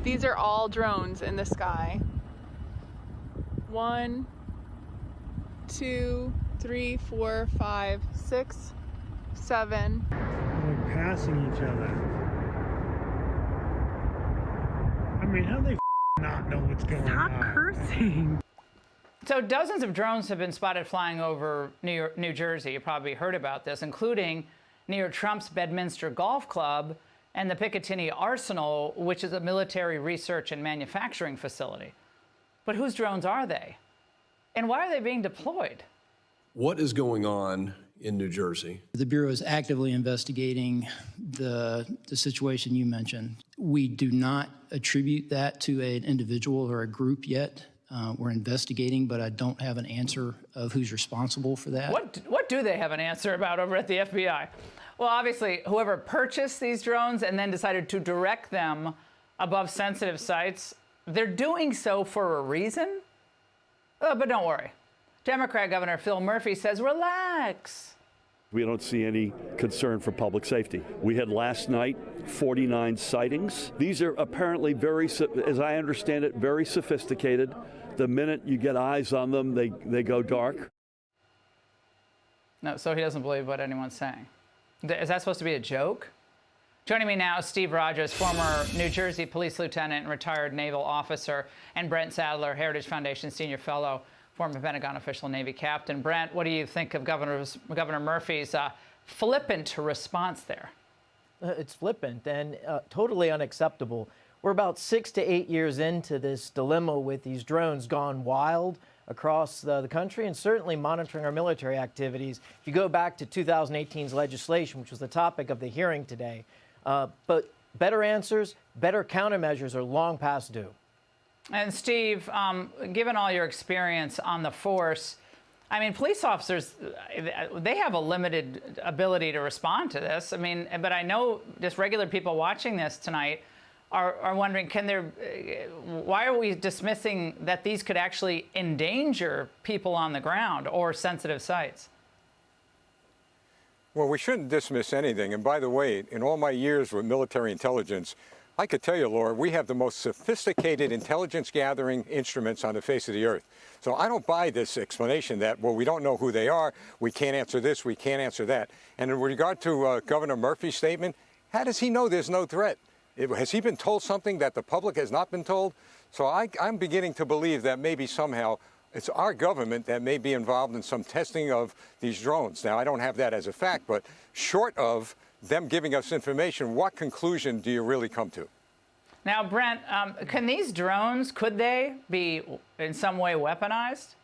These are all drones in the sky. 1, 2, 3, 4, 5, 6, 7. They're passing each other. I mean, how do they not know what's going on? Stop cursing. So dozens of drones have been spotted flying over New Jersey. You probably heard about this, including near Trump's Bedminster Golf Club and the Picatinny Arsenal, which is a military research and manufacturing facility. But whose drones are they? And why are they being deployed? What is going on in New Jersey? The Bureau is actively investigating the situation you mentioned. We do not attribute that to an individual or a group yet. We're investigating, but I don't have an answer of who's responsible for that. What do they have an answer about over at the FBI? Well, obviously, whoever purchased these drones and then decided to direct them above sensitive sites, they're doing so for a reason. But don't worry. Democrat Governor Phil Murphy says, relax. We don't see any concern for public safety. We had last night 49 sightings. These are apparently very, as I understand it, very sophisticated. The minute you get eyes on them, they go dark. No, so he doesn't believe what anyone's saying. Is that supposed to be a joke? Joining me now is Steve Rogers, former New Jersey police lieutenant and retired naval officer, and Brent Sadler, Heritage Foundation senior fellow, former Pentagon official, Navy captain. Brent, what do you think of Governor Murphy's flippant response there? It's flippant and totally unacceptable. We're about 6 to 8 years into this dilemma with these drones gone wild across the country and certainly monitoring our military activities. If you go back to 2018's legislation, which was the topic of the hearing today, but better answers, better countermeasures are long past due. And Steve, given all your experience on the force, I mean, police officers, they have a limited ability to respond to this. I mean, but I know just regular people watching this tonight are wondering, why are we dismissing that these could actually endanger people on the ground or sensitive sites? Well, we shouldn't dismiss anything. And by the way, in all my years with military intelligence, I could tell you, Laura, we have the most sophisticated intelligence gathering instruments on the face of the earth. So I don't buy this explanation that, well, we don't know who they are, we can't answer this, we can't answer that. And in regard to Governor Murphy's statement, how does he know there's no threat? Has he been told something that the public has not been told? So I'm beginning to believe that maybe somehow it's our government that may be involved in some testing of these drones. Now, I don't have that as a fact, but short of them giving us information, what conclusion do you really come to? Now, Brent, can these drones, could they be in some way weaponized?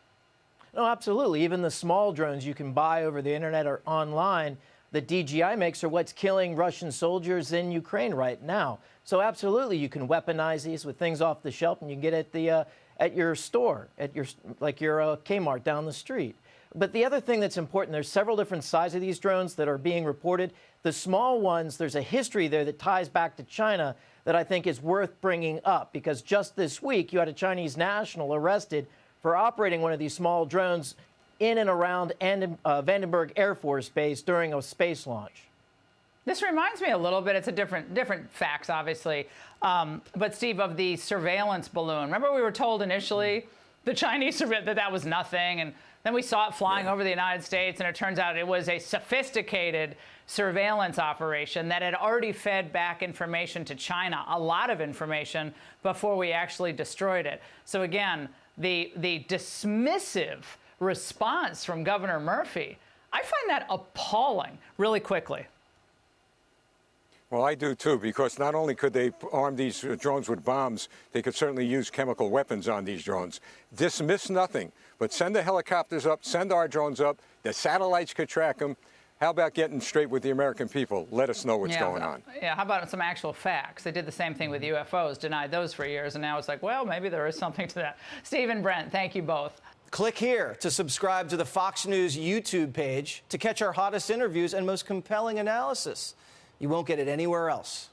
No, absolutely. Even the small drones you can buy over the internet or online that DJI makes are what's killing Russian soldiers in Ukraine right now. So absolutely, you can weaponize these with things off the shelf, and you can get at your store, at your Kmart down the street. But the other thing that's important, there's several different sizes of these drones that are being reported. The small ones, there's a history there that ties back to China that I think is worth bringing up, because just this week you had a Chinese national arrested for operating one of these small drones in and around Vandenberg Air Force Base during a space launch. This reminds me a little bit, it's a different facts, obviously, but Steve, of the surveillance balloon. Remember we were told initially the Chinese that was nothing, and then we saw it flying over the United States, and it turns out it was a sophisticated surveillance operation that had already fed back information to China, a lot of information, before we actually destroyed it. So again, the dismissive response from Governor Murphy, I find that appalling. Really quickly. Well, I do too, because not only could they arm these drones with bombs, they could certainly use chemical weapons on these drones. Dismiss nothing, but send the helicopters up, send our drones up, the satellites could track them. How about getting straight with the American people? Let us know what's going on. Yeah, how about some actual facts? They did the same thing with UFOs, denied those for years, and now it's like, well, maybe there is something to that. Steve and Brent, thank you both. Click here to subscribe to the Fox News YouTube page to catch our hottest interviews and most compelling analysis. You won't get it anywhere else.